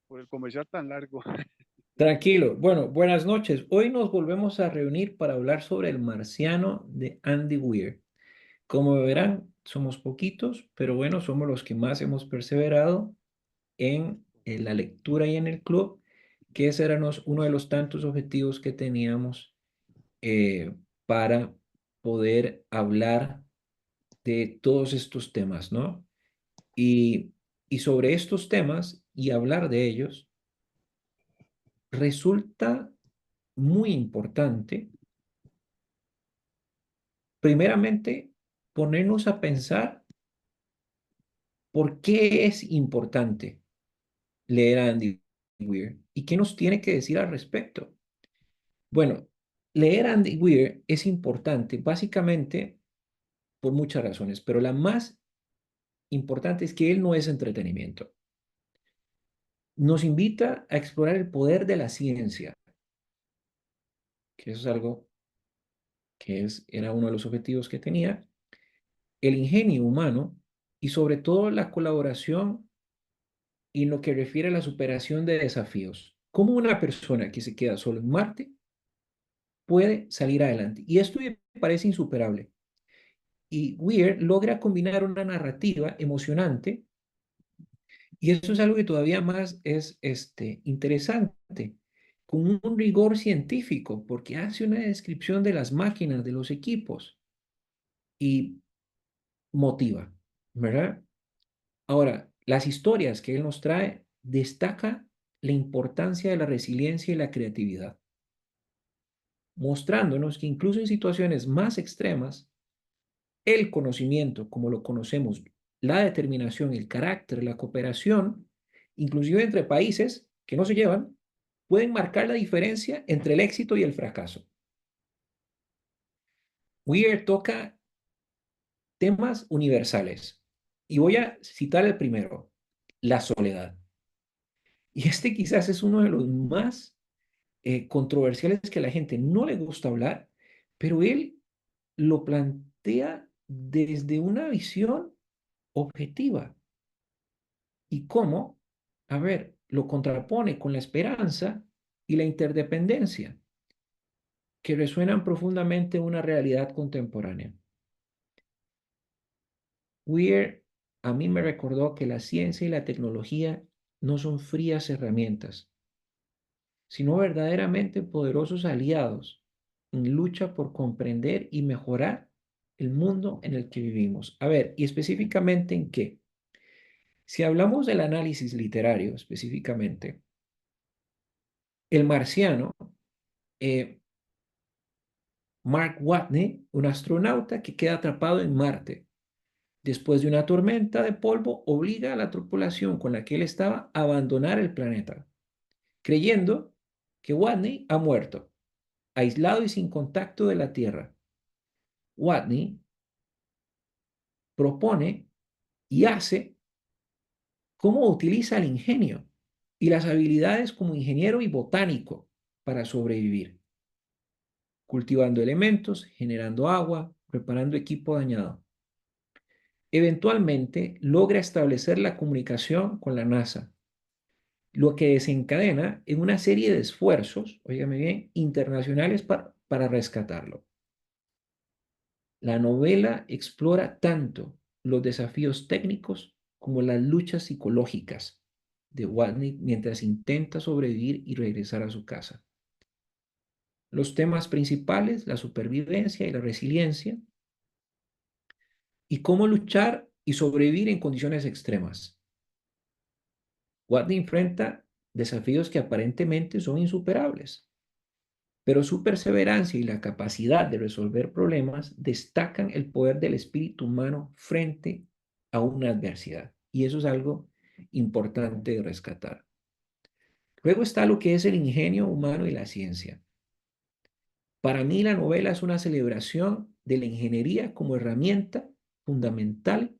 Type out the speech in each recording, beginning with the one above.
por el comercial tan largo. Tranquilo. Bueno, buenas noches. Hoy nos volvemos a reunir para hablar sobre El Marciano de Andy Weir. Como verán, somos poquitos, pero bueno, somos los que más hemos perseverado en la lectura y en el club, que ese era uno de los tantos objetivos que teníamos para poder hablar de todos estos temas, ¿no? Y, y sobre estos temas y hablar de ellos resulta muy importante, primeramente, ponernos a pensar por qué es importante leer a Andy Weir y qué nos tiene que decir al respecto. Bueno, leer a Andy Weir es importante básicamente por muchas razones, pero la más importante es que él no es entretenimiento. Nos invita a explorar el poder de la ciencia, que eso es algo era uno de los objetivos que tenía, el ingenio humano y sobre todo la colaboración y en lo que refiere a la superación de desafíos. ¿Cómo una persona que se queda solo en Marte puede salir adelante? Y esto me parece insuperable. Y Weir logra combinar una narrativa emocionante, y eso es algo que todavía más es interesante, con un rigor científico, porque hace una descripción de las máquinas, de los equipos, y motiva, ¿verdad? Ahora, las historias que él nos trae destaca la importancia de la resiliencia y la creatividad, mostrándonos que incluso en situaciones más extremas, el conocimiento, como lo conocemos, la determinación, el carácter, la cooperación, inclusive entre países que no se llevan, pueden marcar la diferencia entre el éxito y el fracaso. Weir toca temas universales y voy a citar el primero, la soledad. Y este quizás es uno de los más controversiales que a la gente no le gusta hablar, pero él lo plantea desde una visión objetiva y cómo, a ver, lo contrapone con la esperanza y la interdependencia que resuenan profundamente en una realidad contemporánea. Weir a mí me recordó que la ciencia y la tecnología no son frías herramientas, sino verdaderamente poderosos aliados en lucha por comprender y mejorar el mundo en el que vivimos. A ver, y específicamente en qué. Si hablamos del análisis literario específicamente, el marciano, eh, Mark Watney, un astronauta que queda atrapado en Marte, después de una tormenta de polvo, obliga a la tripulación con la que él estaba a abandonar el planeta, creyendo que Watney ha muerto, aislado y sin contacto de la Tierra. Watney propone y hace cómo utiliza el ingenio y las habilidades como ingeniero y botánico para sobrevivir, cultivando elementos, generando agua, preparando equipo dañado. Eventualmente logra establecer la comunicación con la NASA, lo que desencadena en una serie de esfuerzos, óigame bien, internacionales para rescatarlo. La novela explora tanto los desafíos técnicos como las luchas psicológicas de Watney mientras intenta sobrevivir y regresar a su casa. Los temas principales, la supervivencia y la resiliencia, y cómo luchar y sobrevivir en condiciones extremas. Watney enfrenta desafíos que aparentemente son insuperables, pero su perseverancia y la capacidad de resolver problemas destacan el poder del espíritu humano frente a una adversidad. Y eso es algo importante de rescatar. Luego está lo que es el ingenio humano y la ciencia. Para mí la novela es una celebración de la ingeniería como herramienta fundamental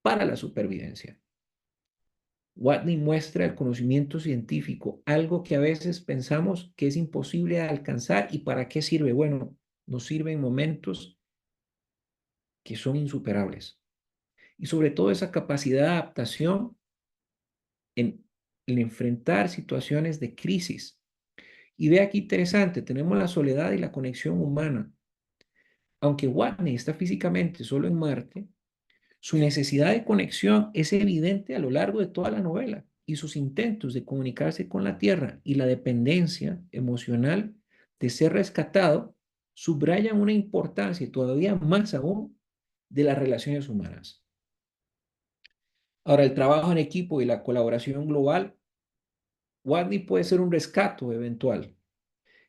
para la supervivencia. Watney muestra el conocimiento científico, algo que a veces pensamos que es imposible de alcanzar y para qué sirve. Bueno, nos sirve en momentos que son insuperables. Y sobre todo esa capacidad de adaptación en el enfrentar situaciones de crisis. Y vea qué interesante, tenemos la soledad y la conexión humana. Aunque Watney está físicamente solo en Marte, su necesidad de conexión es evidente a lo largo de toda la novela y sus intentos de comunicarse con la Tierra y la dependencia emocional de ser rescatado subrayan una importancia todavía más aún de las relaciones humanas. Ahora, el trabajo en equipo y la colaboración global, Watney puede ser un rescate eventual,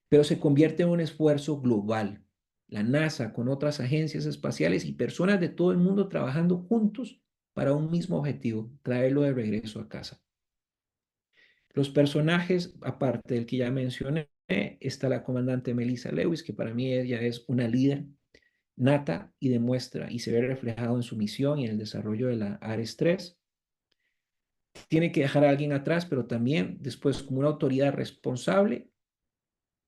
pero se convierte en un esfuerzo global. La NASA con otras agencias espaciales y personas de todo el mundo trabajando juntos para un mismo objetivo, traerlo de regreso a casa. Los personajes, aparte del que ya mencioné, está la comandante Melissa Lewis, que para mí ella es una líder nata y demuestra y se ve reflejado en su misión y en el desarrollo de la Ares 3. Tiene que dejar a alguien atrás, pero también después como una autoridad responsable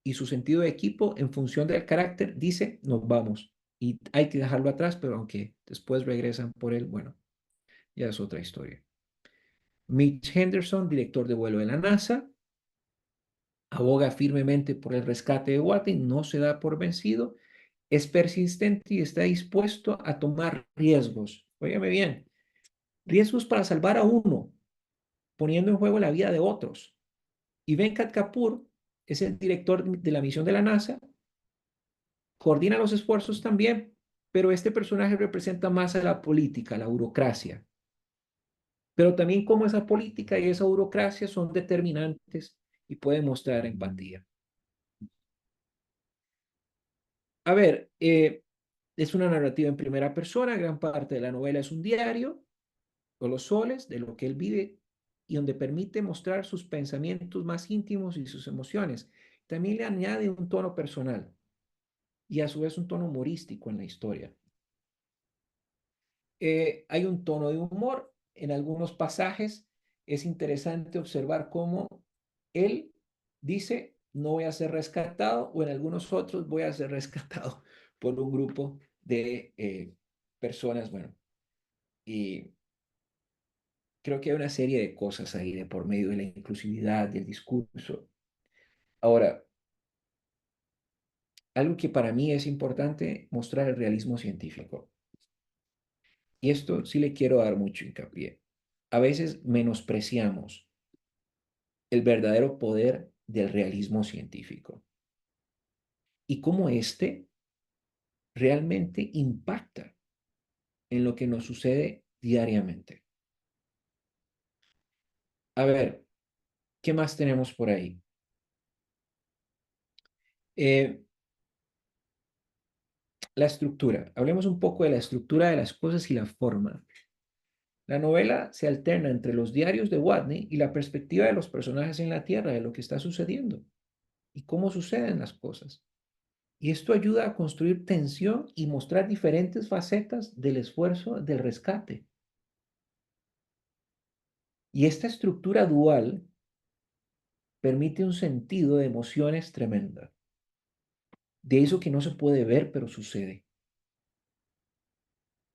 y su sentido de equipo en función del carácter dice, nos vamos. Y hay que dejarlo atrás, pero aunque después regresan por él, bueno, ya es otra historia. Mitch Henderson, director de vuelo de la NASA, aboga firmemente por el rescate de Watson, no se da por vencido, es persistente y está dispuesto a tomar riesgos. Óigame bien, riesgos para salvar a uno, poniendo en juego la vida de otros. Y Venkat Kapoor es el director de la misión de la NASA, coordina los esfuerzos también, pero este personaje representa más a la política, la burocracia, pero también cómo esa política y esa burocracia son determinantes y pueden mostrar empatía. A ver, es una narrativa en primera persona, gran parte de la novela es un diario o los soles de lo que él vive y donde permite mostrar sus pensamientos más íntimos y sus emociones. También le añade un tono personal y a su vez un tono humorístico en la historia. Hay un tono de humor en algunos pasajes. Es interesante observar cómo él dice, no voy a ser rescatado, o en algunos otros voy a ser rescatado por un grupo de personas, bueno, y creo que hay una serie de cosas ahí de por medio de la inclusividad, del discurso. Ahora, algo que para mí es importante, mostrar el realismo científico. Y esto sí le quiero dar mucho hincapié. A veces menospreciamos el verdadero poder del realismo científico y cómo éste realmente impacta en lo que nos sucede diariamente. A ver, ¿qué más tenemos por ahí? Eh, la estructura. Hablemos un poco de la estructura de las cosas y la forma. La novela se alterna entre los diarios de Watney y la perspectiva de los personajes en la Tierra, de lo que está sucediendo y cómo suceden las cosas. Y esto ayuda a construir tensión y mostrar diferentes facetas del esfuerzo del rescate. Y esta estructura dual permite un sentido de emociones tremenda, de eso que no se puede ver, pero sucede.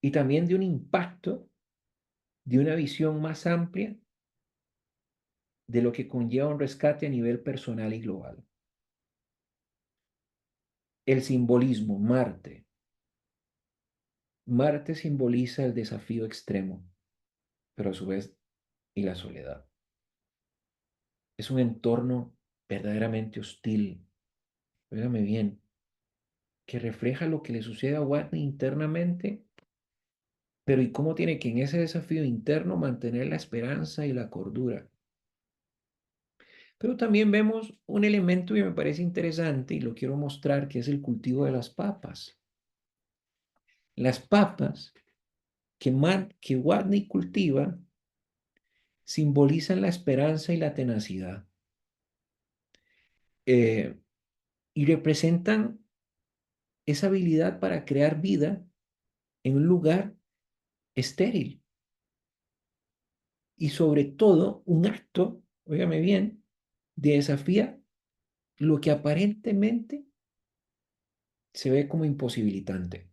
Y también de un impacto, de una visión más amplia de lo que conlleva un rescate a nivel personal y global. El simbolismo, Marte. Marte simboliza el desafío extremo, pero a su vez y la soledad. Es un entorno verdaderamente hostil, óigame bien, que refleja lo que le sucede a Watney internamente, pero y cómo tiene que en ese desafío interno mantener la esperanza y la cordura. Pero también vemos un elemento que me parece interesante y lo quiero mostrar, que es el cultivo de las papas. Las papas que Watney cultiva simbolizan la esperanza y la tenacidad eh, y representan esa habilidad para crear vida en un lugar estéril y sobre todo un acto, óigame bien, de desafía lo que aparentemente se ve como imposibilitante.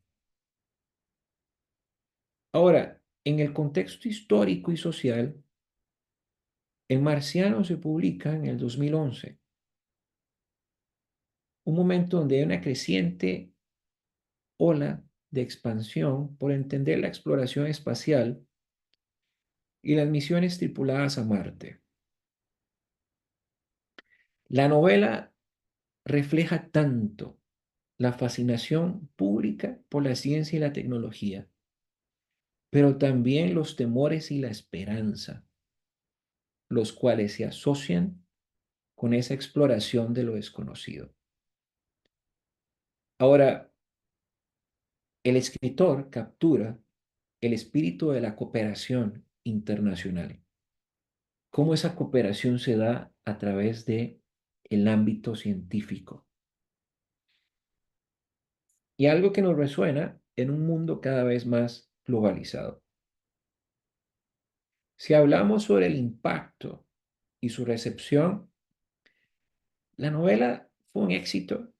Ahora, en el contexto histórico y social, El Marciano se publica en el 2011, un momento donde hay una creciente ola de expansión por entender la exploración espacial y las misiones tripuladas a Marte. La novela refleja tanto la fascinación pública por la ciencia y la tecnología, pero también los temores y la esperanza, los cuales se asocian con esa exploración de lo desconocido. Ahora, el escritor captura el espíritu de la cooperación internacional, cómo esa cooperación se da a través de el ámbito científico. Y algo que nos resuena en un mundo cada vez más globalizado. Si hablamos sobre el impacto y su recepción, la novela fue un éxito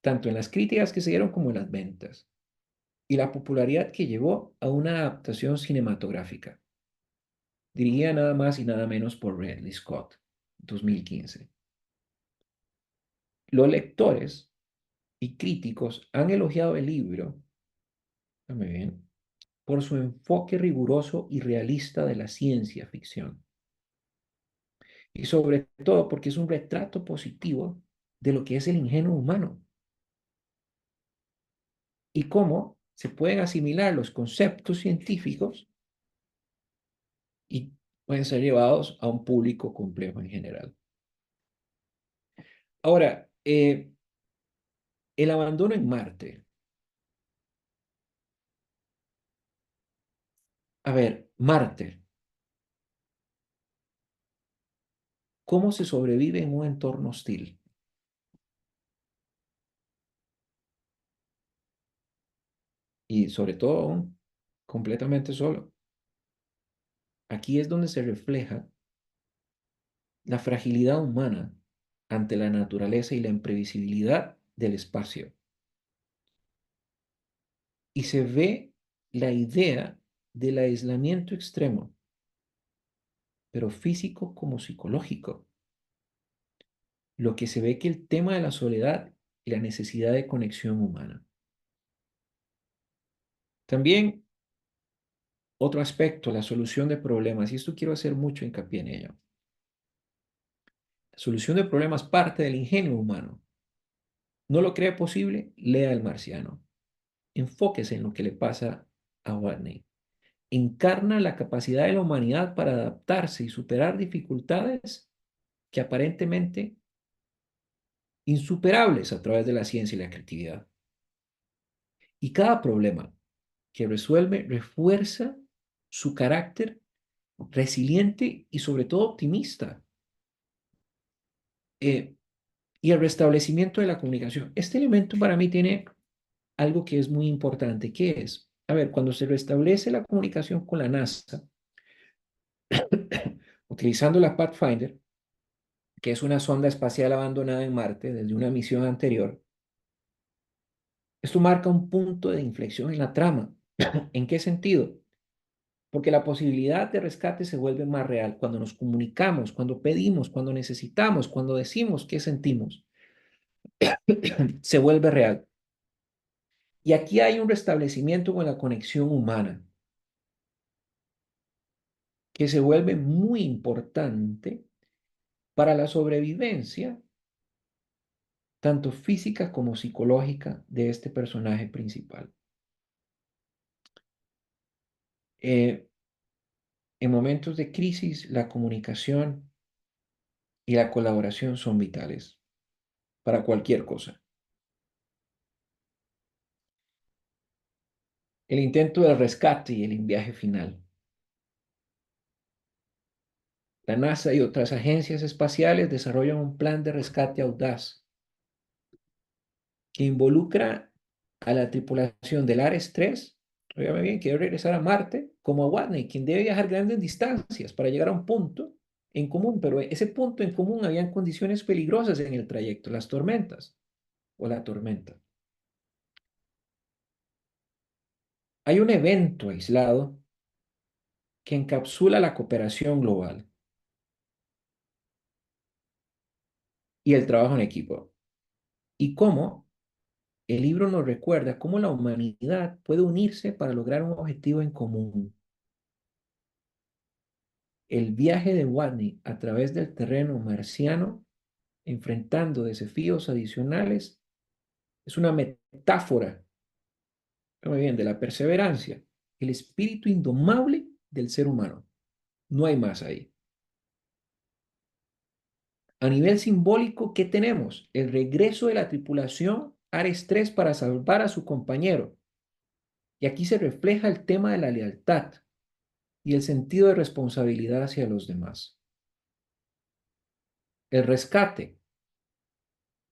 tanto en las críticas que se dieron como en las ventas y la popularidad que llevó a una adaptación cinematográfica, dirigida nada más y nada menos por Ridley Scott, 2015. Los lectores y críticos han elogiado el libro, muy bien, por su enfoque riguroso y realista de la ciencia ficción. Y sobre todo porque es un retrato positivo de lo que es el ingenio humano y cómo se pueden asimilar los conceptos científicos y pueden ser llevados a un público complejo en general. Ahora, el abandono en Marte. A ver, Marte, ¿cómo se sobrevive en un entorno hostil? Y sobre todo aún completamente solo. Aquí es donde se refleja la fragilidad humana ante la naturaleza y la imprevisibilidad del espacio. Y se ve la idea del aislamiento extremo, pero físico como psicológico. Lo que se ve que el tema de la soledad y la necesidad de conexión humana. También otro aspecto, la solución de problemas, y esto quiero hacer mucho hincapié en ello. La solución de problemas parte del ingenio humano. ¿No lo cree posible? Lea El Marciano. Enfóquese en lo que le pasa a Watney. Encarna la capacidad de la humanidad para adaptarse y superar dificultades que aparentemente insuperables a través de la ciencia y la creatividad. Y cada problema que resuelve refuerza su carácter resiliente y sobre todo optimista. Eh, y el restablecimiento de la comunicación. Este elemento para mí tiene algo que es muy importante, que es, a ver, cuando se restablece la comunicación con la NASA, utilizando la Pathfinder, que es una sonda espacial abandonada en Marte desde una misión anterior, esto marca un punto de inflexión en la trama. ¿En qué sentido? Porque la posibilidad de rescate se vuelve más real cuando nos comunicamos, cuando pedimos, cuando necesitamos, cuando decimos qué sentimos, se vuelve real. Y aquí hay un restablecimiento con la conexión humana que se vuelve muy importante para la sobrevivencia, tanto física como psicológica, de este personaje principal. Eh, en momentos de crisis, la comunicación y la colaboración son vitales para cualquier cosa. El intento del rescate y el viaje final. La NASA y otras agencias espaciales desarrollan un plan de rescate audaz que involucra a la tripulación del Ares 3, óigame bien, que debe regresar a Marte, como a Watney, quien debe viajar grandes distancias para llegar a un punto en común, pero ese punto en común habían condiciones peligrosas en el trayecto, las tormentas o la tormenta. Hay un evento aislado que encapsula la cooperación global y el trabajo en equipo. Y cómo el libro nos recuerda cómo la humanidad puede unirse para lograr un objetivo en común. El viaje de Watney a través del terreno marciano, enfrentando desafíos adicionales, es una metáfora, muy bien, de la perseverancia, el espíritu indomable del ser humano. No hay más ahí. A nivel simbólico, ¿qué tenemos? El regreso de la tripulación Ares 3 para salvar a su compañero. Y aquí se refleja el tema de la lealtad y el sentido de responsabilidad hacia los demás. El rescate.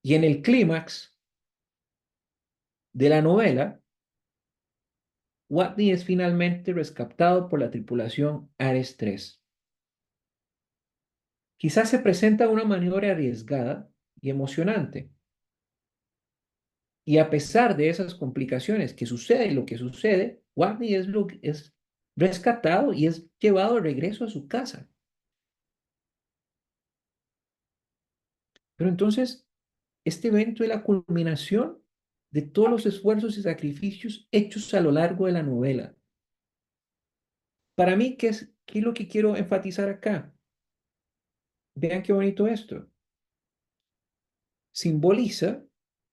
Y en el clímax de la novela, Watney es finalmente rescatado por la tripulación Ares 3. Quizás se presenta una maniobra arriesgada y emocionante. Y a pesar de esas complicaciones que sucede lo que sucede, Watney es rescatado y es llevado de regreso a su casa. Pero entonces, este evento es la culminación de todos los esfuerzos y sacrificios hechos a lo largo de la novela. Para mí, ¿qué es lo que quiero enfatizar acá? Vean qué bonito esto. Simboliza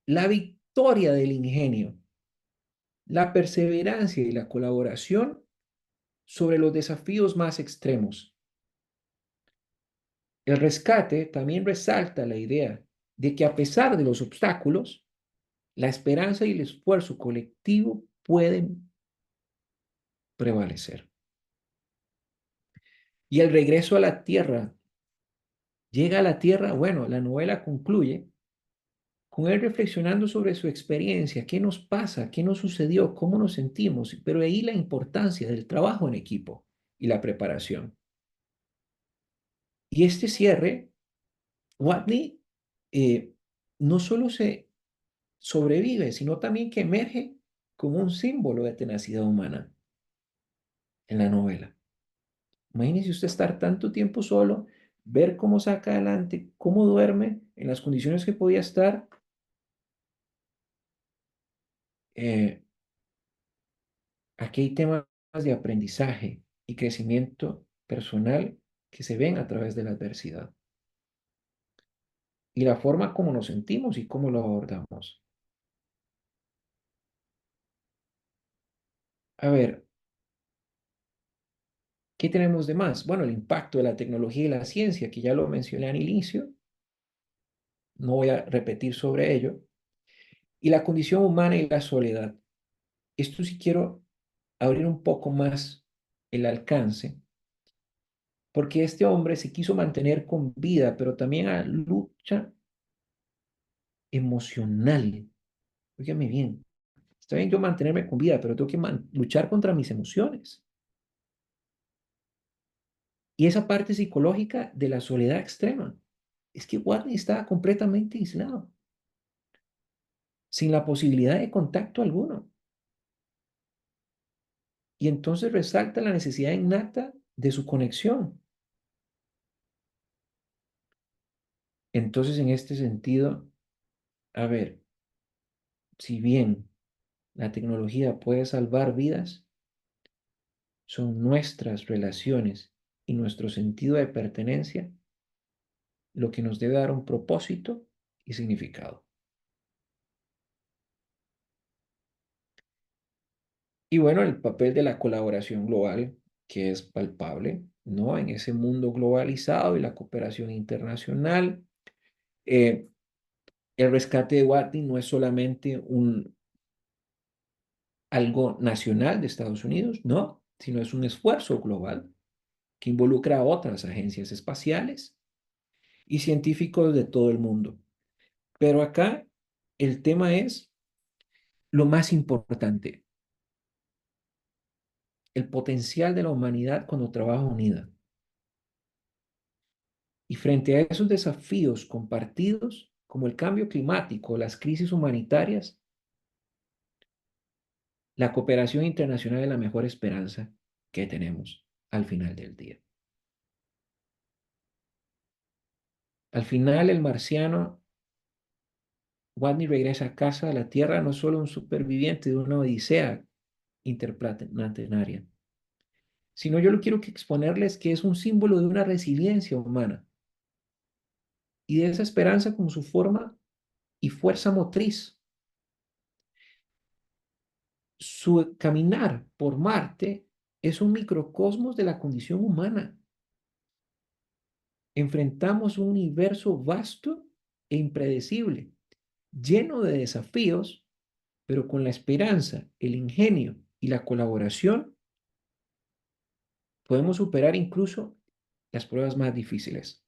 la victoria del ingenio, la perseverancia y la colaboración sobre los desafíos más extremos. El rescate también resalta la idea de que a pesar de los obstáculos, la esperanza y el esfuerzo colectivo pueden prevalecer. Y el regreso a la tierra, llega a la tierra, bueno, la novela concluye con él reflexionando sobre su experiencia, qué nos pasa, qué nos sucedió, cómo nos sentimos, pero ahí la importancia del trabajo en equipo y la preparación. Y este cierre, Watney no solo se sobrevive, sino también que emerge como un símbolo de tenacidad humana en la novela. Imagínese usted estar tanto tiempo solo, ver cómo saca adelante, cómo duerme, en las condiciones que podía estar. Eh, Aquí hay temas de aprendizaje y crecimiento personal que se ven a través de la adversidad y la forma como nos sentimos y cómo lo abordamos. A ver, ¿qué tenemos de más? Bueno, el impacto de la tecnología y la ciencia, que ya lo mencioné al inicio, no voy a repetir sobre ello, y la condición humana y la soledad. Esto sí quiero abrir un poco más el alcance, porque este hombre se quiso mantener con vida, pero también a lucha emocional. Óigame bien, está bien yo mantenerme con vida, pero tengo que luchar contra mis emociones. Y esa parte psicológica de la soledad extrema. Es que Watney estaba completamente aislado, sin la posibilidad de contacto alguno. Y entonces resalta la necesidad innata de su conexión. Entonces, en este sentido, a ver, si bien la tecnología puede salvar vidas, son nuestras relaciones y nuestro sentido de pertenencia lo que nos debe dar un propósito y significado. Y bueno, el papel de la colaboración global, que es palpable, ¿no? En ese mundo globalizado y la cooperación internacional. Eh, el rescate de Watney no es solamente algo nacional de Estados Unidos, no, sino es un esfuerzo global que involucra a otras agencias espaciales y científicos de todo el mundo. Pero acá el tema es lo más importante, el potencial de la humanidad cuando trabaja unida. Y frente a esos desafíos compartidos, como el cambio climático, las crisis humanitarias, la cooperación internacional es la mejor esperanza que tenemos. al final del día. Al final, el marciano, Watney, regresa a casa a la Tierra no solo un superviviente de una odisea interplanetaria, sino yo lo quiero que exponerles que es un símbolo de una resiliencia humana y de esa esperanza como su forma y fuerza motriz. Su caminar por Marte es un microcosmos de la condición humana. Enfrentamos un universo vasto e impredecible, lleno de desafíos, pero con la esperanza, el ingenio y la colaboración podemos superar incluso las pruebas más difíciles.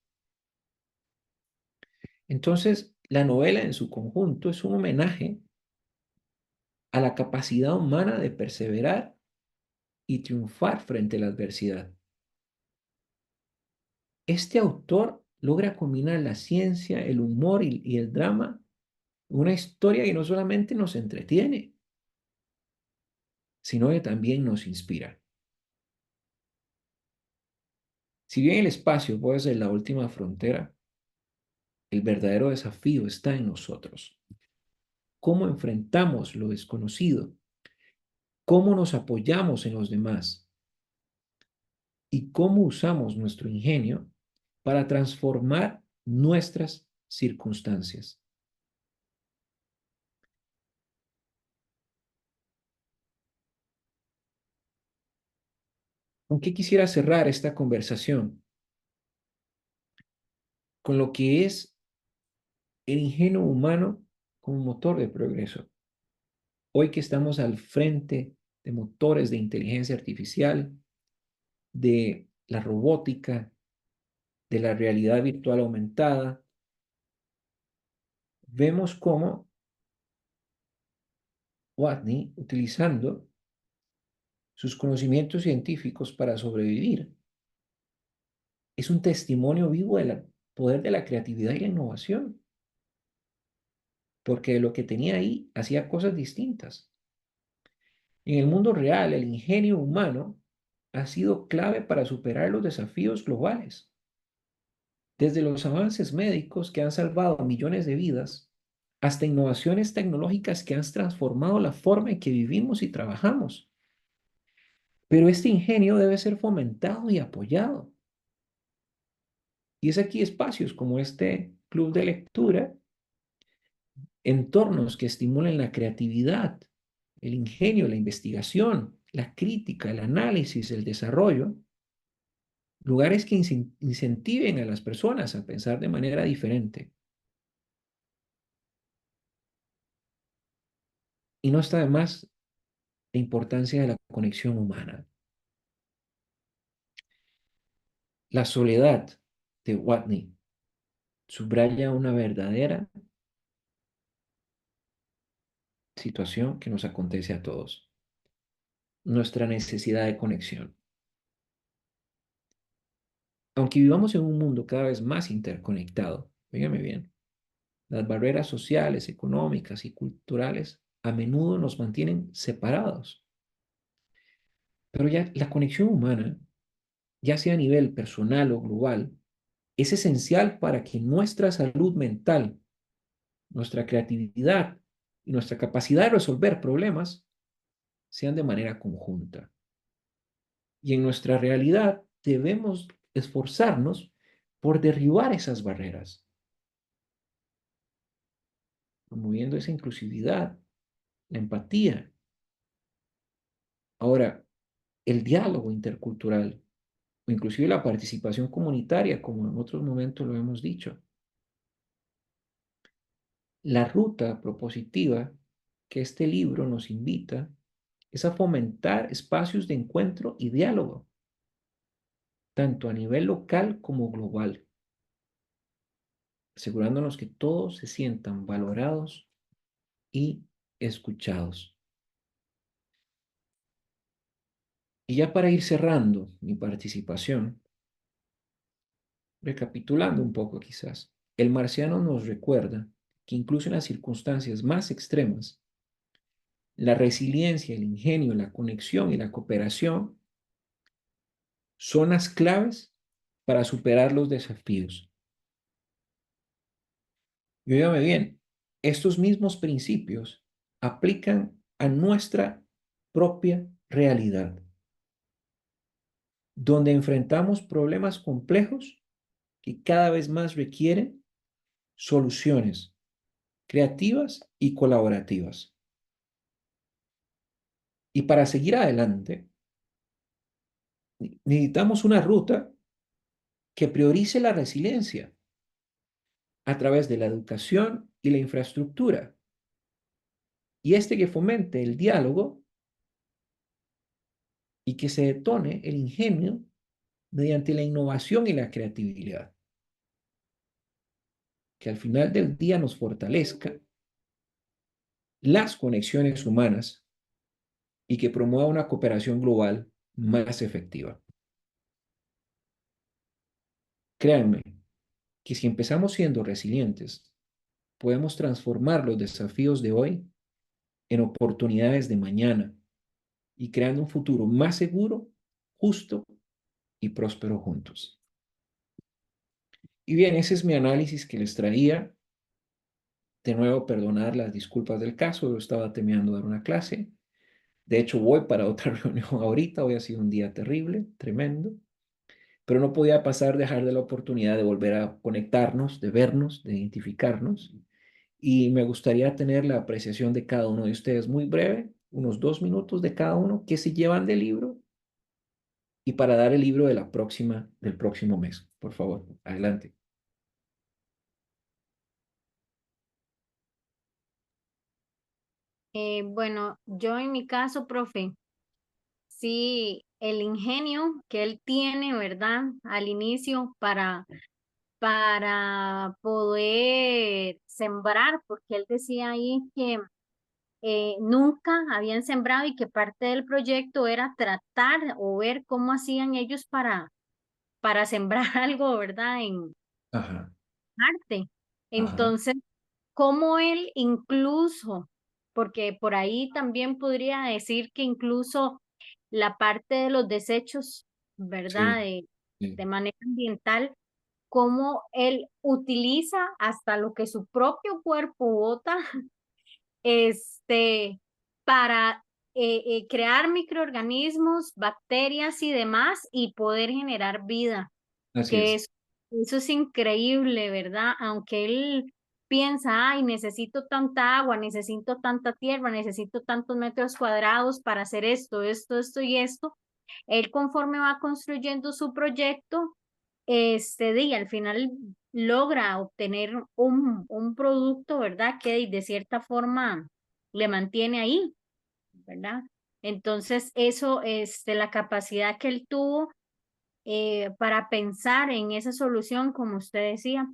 Entonces, la novela en su conjunto es un homenaje a la capacidad humana de perseverar y triunfar frente a la adversidad. Este autor logra combinar la ciencia, el humor y el drama en una historia que no solamente nos entretiene, sino que también nos inspira. Si bien el espacio puede ser la última frontera, el verdadero desafío está en nosotros. ¿Cómo enfrentamos lo desconocido? ¿Cómo nos apoyamos en los demás? ¿Y cómo usamos nuestro ingenio para transformar nuestras circunstancias? ¿Con qué quisiera cerrar esta conversación? Con lo que es el ingenio humano como motor de progreso. Hoy que estamos al frente de motores de inteligencia artificial, de la robótica, de la realidad virtual aumentada, vemos cómo Watney, utilizando sus conocimientos científicos para sobrevivir, es un testimonio vivo del poder de la creatividad y la innovación, porque de lo que tenía ahí hacía cosas distintas. En el mundo real, el ingenio humano ha sido clave para superar los desafíos globales, desde los avances médicos que han salvado millones de vidas hasta innovaciones tecnológicas que han transformado la forma en que vivimos y trabajamos. Pero este ingenio debe ser fomentado y apoyado. Y es aquí espacios como este club de lectura, entornos que estimulen la creatividad, el ingenio, la investigación, la crítica, el análisis, el desarrollo, lugares que incentiven a las personas a pensar de manera diferente. Y no está de más la importancia de la conexión humana. La soledad de Watney subraya una verdadera situación que nos acontece a todos, nuestra necesidad de conexión. Aunque vivamos en un mundo cada vez más interconectado, fíjame bien, las barreras sociales, económicas y culturales a menudo nos mantienen separados. Pero ya la conexión humana, ya sea a nivel personal o global, es esencial para que nuestra salud mental, nuestra creatividad y nuestra capacidad de resolver problemas sean de manera conjunta. Y en nuestra realidad debemos esforzarnos por derribar esas barreras, promoviendo esa inclusividad, la empatía. Ahora, el diálogo intercultural o inclusive la participación comunitaria, como en otros momentos lo hemos dicho. La ruta propositiva que este libro nos invita es a fomentar espacios de encuentro y diálogo, tanto a nivel local como global, asegurándonos que todos se sientan valorados y escuchados. Y ya para ir cerrando mi participación, recapitulando un poco quizás, el marciano nos recuerda que incluso en las circunstancias más extremas, la resiliencia, el ingenio, la conexión y la cooperación son las claves para superar los desafíos. Y óigame bien, estos mismos principios aplican a nuestra propia realidad, donde enfrentamos problemas complejos que cada vez más requieren soluciones creativas y colaborativas. Y para seguir adelante, necesitamos una ruta que priorice la resiliencia a través de la educación y la infraestructura, y que fomente el diálogo y que se detone el ingenio mediante la innovación y la creatividad, que al final del día nos fortalezca las conexiones humanas y que promueva una cooperación global más efectiva. Créanme que si empezamos siendo resilientes, podemos transformar los desafíos de hoy en oportunidades de mañana y creando un futuro más seguro, justo y próspero juntos. Y bien, ese es mi análisis que les traía. De nuevo, perdonar las disculpas del caso, yo estaba terminando de dar una clase. De hecho, voy para otra reunión ahorita, hoy ha sido un día terrible, tremendo, pero no podía pasar, dejar de la oportunidad de volver a conectarnos, de vernos, de identificarnos. Y me gustaría tener la apreciación de cada uno de ustedes muy breve, unos 2 minutos de cada uno, qué se llevan del libro y para dar el libro de del próximo mes. Por favor, adelante. Bueno, yo en mi caso, profe, sí, el ingenio que él tiene, ¿verdad? Al inicio para poder sembrar, porque él decía ahí que nunca habían sembrado y que parte del proyecto era tratar o ver cómo hacían ellos para sembrar algo, ¿verdad? En Ajá, arte. ajá, Entonces, cómo él incluso, porque por ahí también podría decir que incluso la parte de los desechos, ¿verdad? sí, sí, De manera ambiental, cómo él utiliza hasta lo que su propio cuerpo bota, este, para crear microorganismos, bacterias y demás y poder generar vida, así que es, eso es increíble, ¿verdad? Aunque él piensa, ay, necesito tanta agua, necesito tanta tierra, necesito tantos metros cuadrados para hacer esto y esto, él conforme va construyendo su proyecto, y al final logra obtener un producto, ¿verdad? Que de cierta forma le mantiene ahí, ¿verdad? Entonces, eso, la capacidad que él tuvo para pensar en esa solución, como usted decía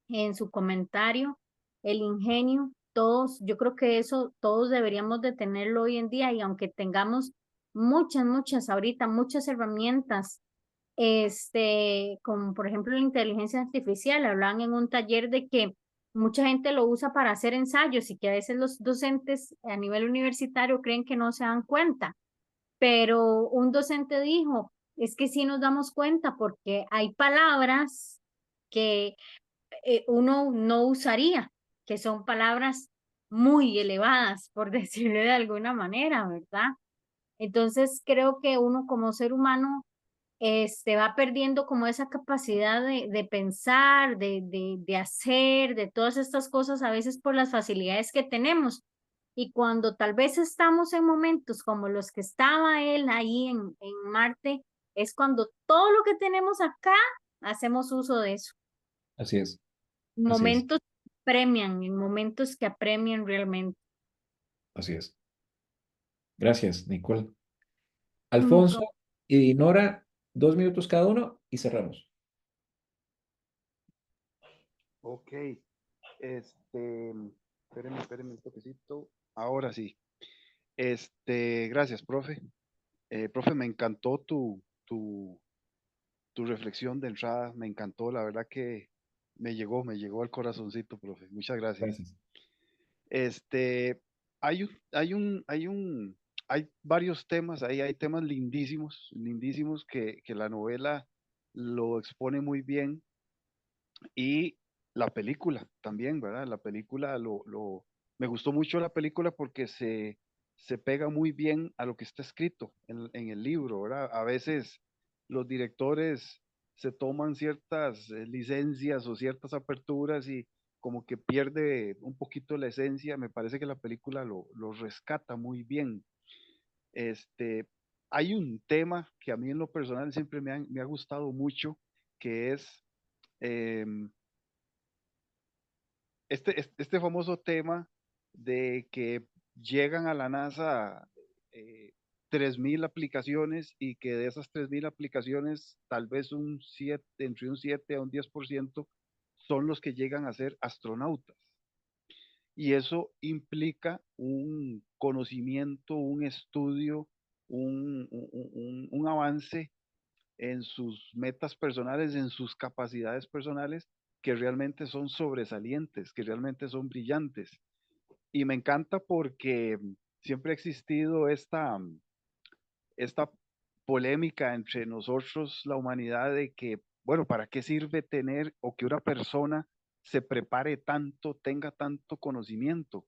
en su comentario, el ingenio, todos, yo creo que eso todos deberíamos de tenerlo hoy en día y aunque tengamos muchas ahorita, muchas herramientas, como por ejemplo la inteligencia artificial, hablaban en un taller de que mucha gente lo usa para hacer ensayos y que a veces los docentes a nivel universitario creen que no se dan cuenta, pero un docente dijo, es que sí nos damos cuenta porque hay palabras que uno no usaría, que son palabras muy elevadas, por decirlo de alguna manera, ¿verdad? Entonces creo que uno como ser humano va perdiendo como esa capacidad de pensar, de hacer, de todas estas cosas a veces por las facilidades que tenemos. Y cuando tal vez estamos en momentos como los que estaba él ahí en Marte, es cuando todo lo que tenemos acá hacemos uso de eso. así es, así es, Momentos premian, en momentos que apremian realmente. así es. Gracias, Nicole. Mm, Alfonso co- y Nora, 2 minutos cada uno y cerramos. Ok, espérenme un toquecito. Ahora sí. Gracias, profe. Profe, me encantó tu reflexión de entrada, me encantó, la verdad que me llegó al corazoncito, profe. Muchas gracias. Gracias. Este, hay un hay varios temas ahí, hay temas lindísimos, lindísimos que la novela lo expone muy bien y la película también, ¿verdad? La película me gustó mucho la película porque se pega muy bien a lo que está escrito en el libro, ¿verdad? A veces los directores se toman ciertas licencias o ciertas aperturas y como que pierde un poquito la esencia. Me parece que la película lo rescata muy bien. Este, hay un tema que a mí en lo personal siempre me ha gustado mucho, que es em, este famoso tema de que llegan a la NASA 3.000 aplicaciones y que de esas 3.000 aplicaciones tal vez entre un 7 a un 10% son los que llegan a ser astronautas. Y eso implica un conocimiento, un estudio, un avance en sus metas personales, en sus capacidades personales, que realmente son sobresalientes, que realmente son brillantes. Y me encanta porque siempre ha existido esta polémica entre nosotros, la humanidad, de que, bueno, ¿para qué sirve tener o que una persona se prepare tanto, tenga tanto conocimiento?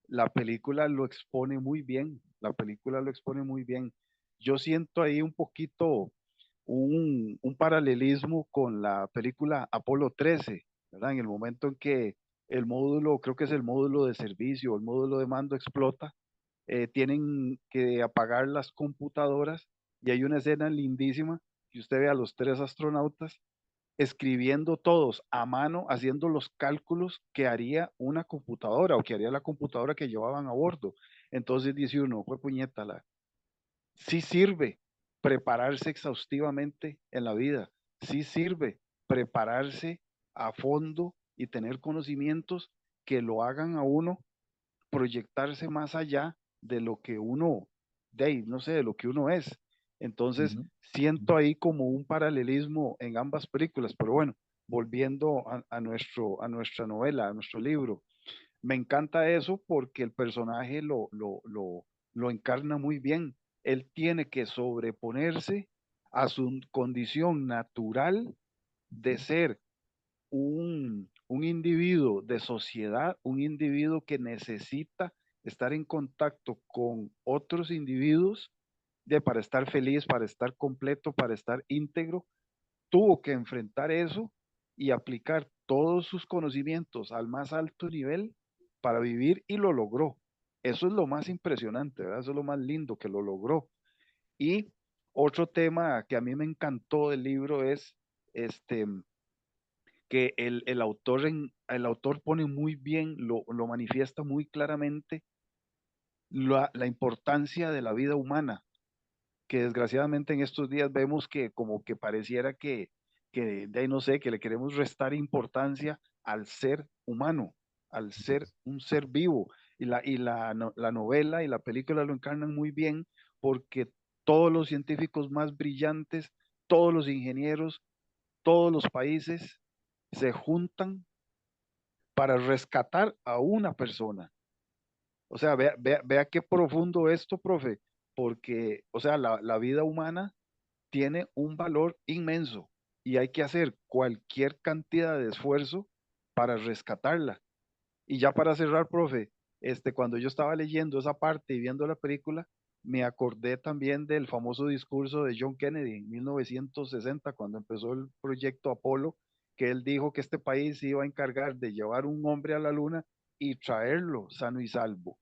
La película lo expone muy bien, la película lo expone muy bien. Yo siento ahí un poquito un paralelismo con la película Apolo 13, ¿verdad? En el momento en que el módulo, creo que es el módulo de servicio, el módulo de mando explota, tienen que apagar las computadoras y hay una escena lindísima que usted ve a los tres astronautas escribiendo todos a mano, haciendo los cálculos que haría una computadora o que haría la computadora que llevaban a bordo. Entonces dice uno, fue puñeta, sí sirve prepararse exhaustivamente en la vida, sí sirve prepararse a fondo y tener conocimientos que lo hagan a uno proyectarse más allá de lo que uno, de ahí, no sé, de lo que uno es. Entonces, Ujú. siento ahí como un paralelismo en ambas películas, pero bueno, volviendo a nuestra novela, a nuestro libro, me encanta eso porque el personaje lo encarna muy bien. Él tiene que sobreponerse a su condición natural de ser un individuo de sociedad, un individuo que necesita estar en contacto con otros individuos para estar feliz, para estar completo, para estar íntegro, tuvo que enfrentar eso y aplicar todos sus conocimientos al más alto nivel para vivir y lo logró. Eso es lo más impresionante, ¿verdad? Eso es lo más lindo que lo logró. Y otro tema que a mí me encantó del libro es este, que el autor pone muy bien, lo manifiesta muy claramente la importancia de la vida humana, que desgraciadamente en estos días vemos que como que pareciera que de ahí no sé, que le queremos restar importancia al ser humano, al ser un ser vivo. La novela y la película lo encarnan muy bien porque todos los científicos más brillantes, todos los ingenieros, todos los países se juntan para rescatar a una persona. O sea, vea qué profundo esto, profe, porque, o sea, la vida humana tiene un valor inmenso y hay que hacer cualquier cantidad de esfuerzo para rescatarla. Y ya para cerrar, profe, cuando yo estaba leyendo esa parte y viendo la película, me acordé también del famoso discurso de John Kennedy en 1960, cuando empezó el proyecto Apolo, que él dijo que este país se iba a encargar de llevar un hombre a la luna y traerlo sano y salvo.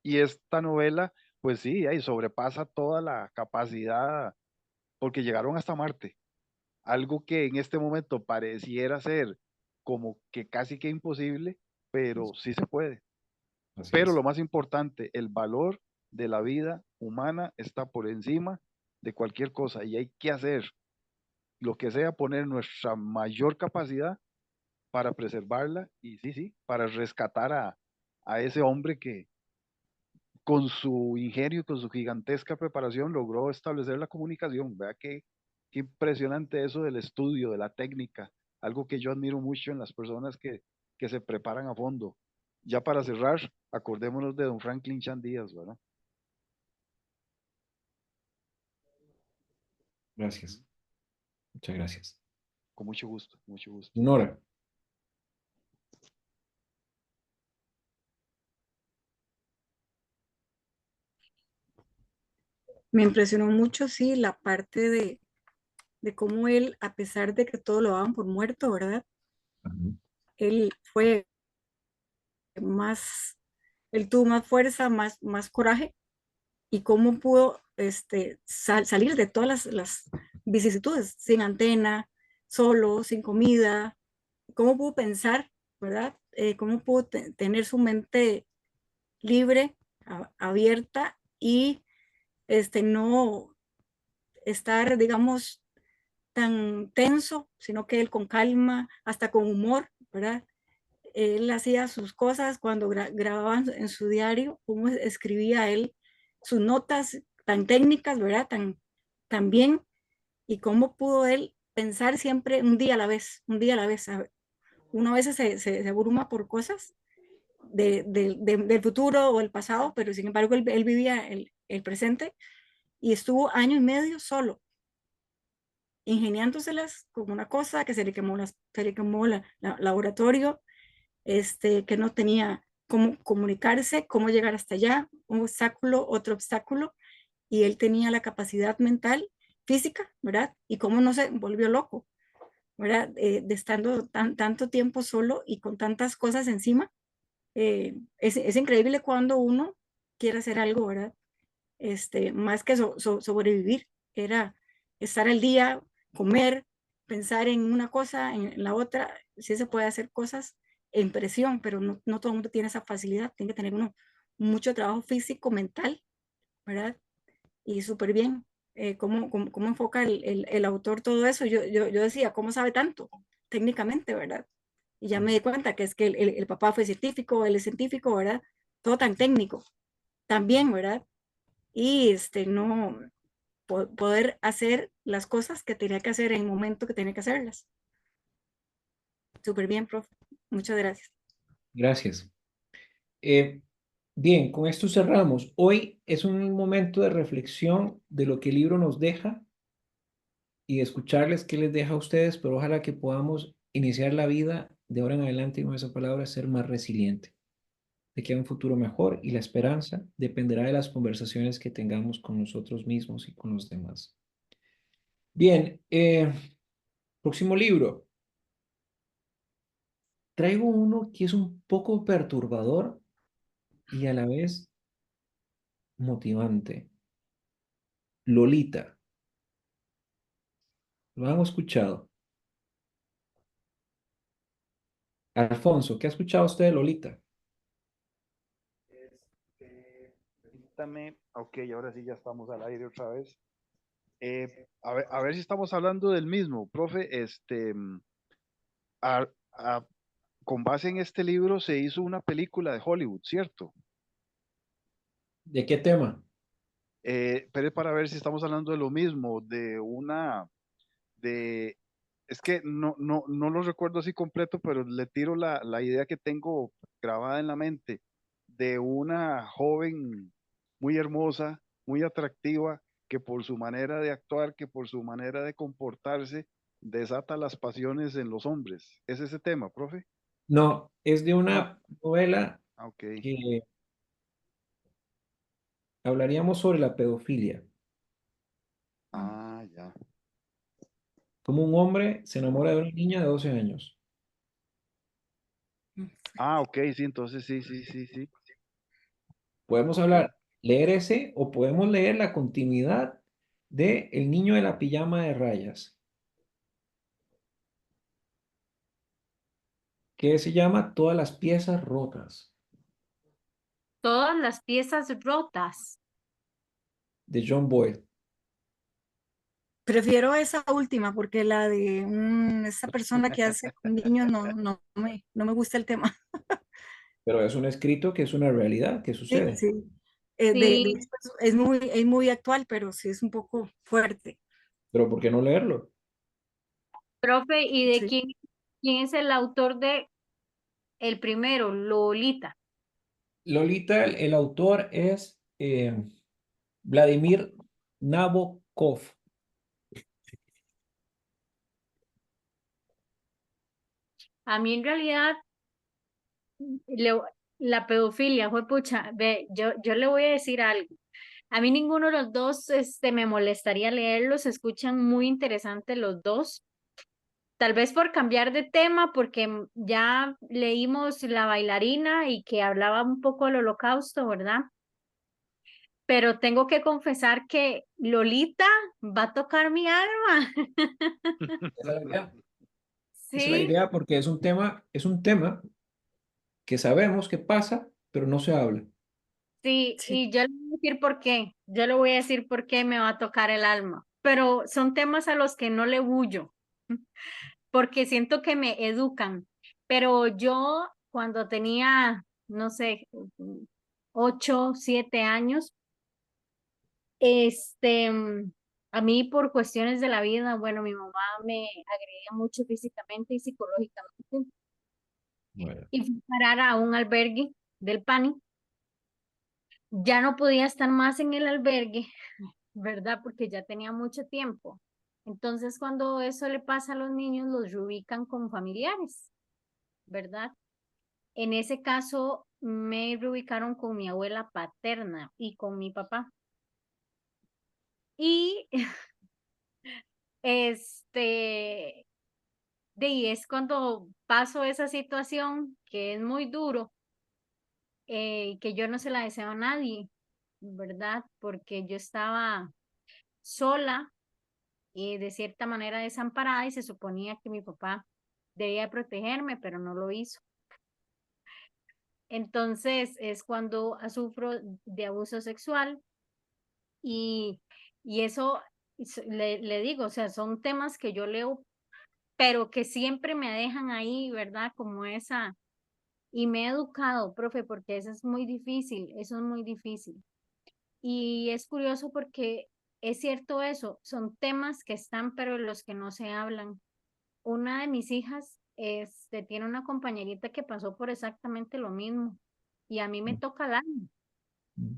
Y esta novela, pues sí, ahí sobrepasa toda la capacidad, porque llegaron hasta Marte, algo que en este momento pareciera ser como que casi que imposible, pero sí se puede. Así Pero lo es. más importante, el valor de la vida humana está por encima de cualquier cosa y hay que hacer lo que sea, poner nuestra mayor capacidad para preservarla y sí, sí, para rescatar a ese hombre que con su ingenio y con su gigantesca preparación logró establecer la comunicación. Vea qué impresionante eso del estudio, de la técnica, algo que yo admiro mucho en las personas que se preparan a fondo. Ya para cerrar, acordémonos de don Franklin Chan Díaz, ¿verdad? Gracias. Muchas gracias. Con mucho gusto, mucho gusto. Nora. Me impresionó mucho, sí, la parte de cómo él, a pesar de que todo lo daban por muerto, ¿verdad? Ujú. Él fue más, él tuvo más fuerza, más coraje, y cómo pudo salir de todas las vicisitudes, sin antena, solo, sin comida, cómo pudo pensar, ¿verdad? Cómo pudo tener su mente libre, abierta, y no estar, digamos, tan tenso, sino que él con calma, hasta con humor, ¿verdad? Él hacía sus cosas cuando grababa en su diario, cómo escribía él sus notas tan técnicas, ¿verdad? Tan bien, y cómo pudo él pensar siempre un día a la vez, un día a la vez. Uno a veces se abruma por cosas del futuro o el pasado, pero sin embargo él vivía el presente, y estuvo año y medio solo, ingeniándoselas con una cosa que se le quemó laboratorio, que no tenía cómo comunicarse, cómo llegar hasta allá, un obstáculo, otro obstáculo, y él tenía la capacidad mental, física, ¿verdad? Y cómo no se volvió loco, ¿verdad? De estando tanto tiempo solo y con tantas cosas encima. Es increíble cuando uno quiere hacer algo, ¿verdad? Más que sobrevivir, era estar al día, comer, pensar en una cosa, en la otra. Sí se puede hacer cosas en presión, pero no todo el mundo tiene esa facilidad. Tiene que tener uno mucho trabajo físico, mental, ¿verdad? Y súper bien. ¿Cómo enfoca el autor todo eso? Yo decía, ¿cómo sabe tanto técnicamente, verdad? Y ya me di cuenta que es que el papá fue científico, él es científico, ¿verdad? Todo tan técnico, también, ¿verdad? Y no poder hacer las cosas que tenía que hacer en el momento que tenía que hacerlas. Súper bien, profe. Muchas gracias. Gracias. Bien, con esto cerramos. Hoy es un momento de reflexión de lo que el libro nos deja y de escucharles qué les deja a ustedes, pero ojalá que podamos iniciar la vida de ahora en adelante con esa palabra, ser más resiliente, de que hay un futuro mejor, y la esperanza dependerá de las conversaciones que tengamos con nosotros mismos y con los demás. Bien, próximo libro. Traigo uno que es un poco perturbador y a la vez motivante. Lolita. ¿Lo han escuchado? Alfonso, ¿qué ha escuchado usted de Lolita? Permítame, ok, ahora sí ya estamos al aire otra vez. A ver si estamos hablando del mismo, profe. A- a- con base en este libro se hizo una película de Hollywood, ¿cierto? ¿De qué tema? Pero es para ver si estamos hablando de lo mismo, de, es que no lo recuerdo así completo, pero le tiro la idea que tengo grabada en la mente de una joven muy hermosa, muy atractiva, que por su manera de actuar, que por su manera de comportarse, desata las pasiones en los hombres. ¿Es ese tema, profe? No, es de No. una novela Ah, ok. que hablaríamos sobre la pedofilia. Ah, ya. Como un hombre se enamora de una niña de 12 años. Ah, ok, sí, entonces sí, sí, sí, sí. Podemos Ok. hablar, leer ese, o podemos leer la continuidad de El niño de la pijama de rayas, que se llama Todas las piezas rotas, Todas las piezas rotas. de John Boyle. Prefiero esa última porque la de esa persona que hace con niños no me gusta el tema. Pero es un escrito que es una realidad que Sí, sucede. sí. De Sí, hecho, es muy actual, pero sí es un poco fuerte. Pero ¿por qué no leerlo? profe, ¿y de Sí. quién es el autor de el primero, Lolita? Lolita, el autor es Vladimir Nabokov. A mí en realidad, le- la pedofilia, fue pucha, ve, yo le voy a decir algo. A mí ninguno de los dos me molestaría leerlos, se escuchan muy interesantes los dos. Tal vez por cambiar de tema, porque ya leímos La bailarina y que hablaba un poco del holocausto, ¿verdad? Pero tengo que confesar que Lolita va a tocar mi alma. Esa es la idea. Esa es la Sí, idea porque es un tema que sabemos que pasa, pero no se habla. sí, Sí, y yo le voy a decir por qué. Yo le voy a decir por qué me va a tocar el alma. Pero son temas a los que no le huyo, porque siento que me educan. Pero yo cuando tenía, no sé, 8, 7 años, a mí por cuestiones de la vida, bueno, mi mamá me agredía mucho físicamente y psicológicamente Bueno, y fui a parar a un albergue del PANI. Ya no podía estar más en el albergue, ¿verdad? Porque ya tenía mucho tiempo. Entonces, cuando eso le pasa a los niños, los reubican con familiares, ¿verdad? En ese caso, me reubicaron con mi abuela paterna y con mi papá. Y este, y es cuando paso esa situación que es muy duro, que yo no se la deseo a nadie, ¿verdad? Porque yo estaba sola y de cierta manera desamparada y se suponía que mi papá debía protegerme, pero no lo hizo. Entonces es cuando sufro de abuso sexual y, y eso le digo, o sea, son temas que yo leo, pero que siempre me dejan ahí, ¿verdad? Como esa, y me he educado, profe, porque eso es muy difícil, eso es muy difícil. Y es curioso porque es cierto eso, son temas que están, pero los que no se hablan. Una de mis hijas tiene una compañerita que pasó por exactamente lo mismo y a mí me mm, toca el alma. mm.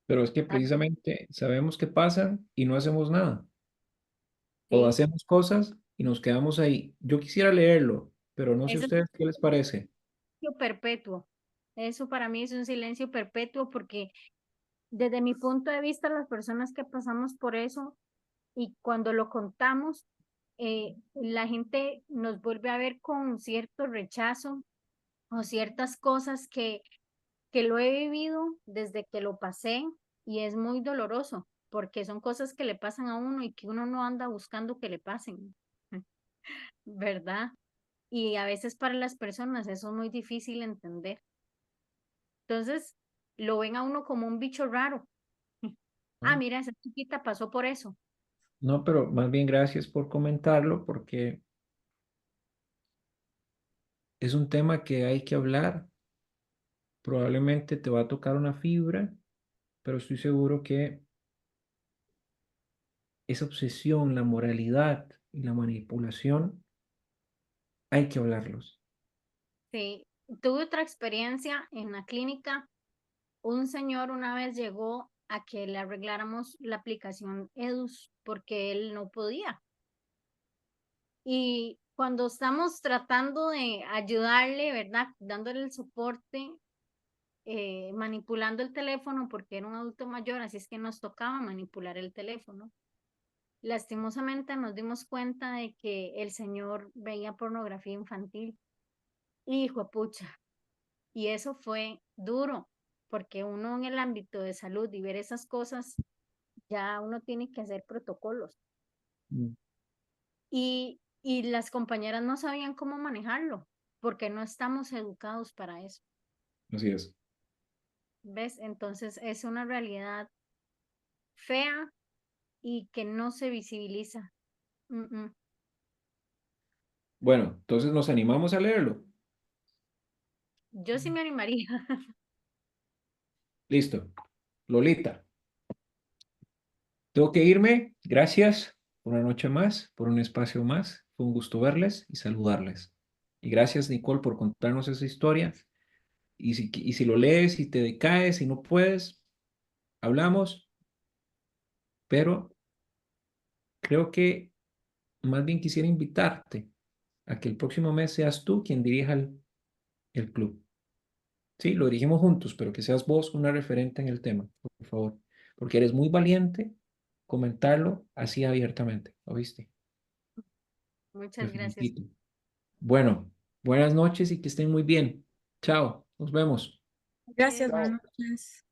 Pero es que Ah, precisamente sabemos que pasan y no hacemos nada. O sí, hacemos cosas y nos quedamos ahí. Yo quisiera leerlo, pero no sé eso es ustedes qué les parece. un silencio perpetuo. Eso para mí es un silencio perpetuo porque desde mi punto de vista las personas que pasamos por eso y cuando lo contamos, la gente nos vuelve a ver con cierto rechazo o ciertas cosas que lo he vivido desde que lo pasé y es muy doloroso porque son cosas que le pasan a uno y que uno no anda buscando que le pasen, ¿verdad? Y a veces para las personas eso es muy difícil entender. Entonces, lo ven a uno como un bicho raro. Ah, ¿No? mira, esa chiquita pasó por eso. No, pero más bien gracias por comentarlo porque es un tema que hay que hablar. Probablemente te va a tocar una fibra, pero estoy seguro que esa obsesión, la moralidad y la manipulación, hay que hablarlos. Sí, tuve otra experiencia en la clínica. Un señor una vez llegó a que le arregláramos la aplicación EDUS porque él no podía. Y cuando estamos tratando de ayudarle, ¿verdad? Dándole el soporte, manipulando el teléfono porque era un adulto mayor, así es que nos tocaba manipular el teléfono. Lastimosamente nos dimos cuenta de que el señor veía pornografía infantil. Hijo de pucha. Y eso fue duro, porque uno en el ámbito de salud y ver esas cosas, ya uno tiene que hacer protocolos. Mm, Y las compañeras no sabían cómo manejarlo, porque no estamos educados para eso. así es. ¿Ves? Entonces es una realidad fea y que no se visibiliza. Mm, mm. Bueno, entonces nos animamos a leerlo. Yo sí me animaría. Listo. Lolita, tengo que irme. Gracias por una noche más, por un espacio más. Fue un gusto verles y saludarles. Y gracias, Nicole, por contarnos esa historia. Y si lo lees y te decaes y no puedes, hablamos, pero creo que más bien quisiera invitarte. a que el próximo mes seas tú quien dirija el club. Sí, lo dirigimos juntos, pero que seas vos una referente en el tema, por favor, porque eres muy valiente comentarlo así abiertamente, ¿oíste? Te Muchas gracias. felicito. Bueno, buenas noches y que estén muy bien. Chao, nos vemos. Gracias, Chao. buenas noches.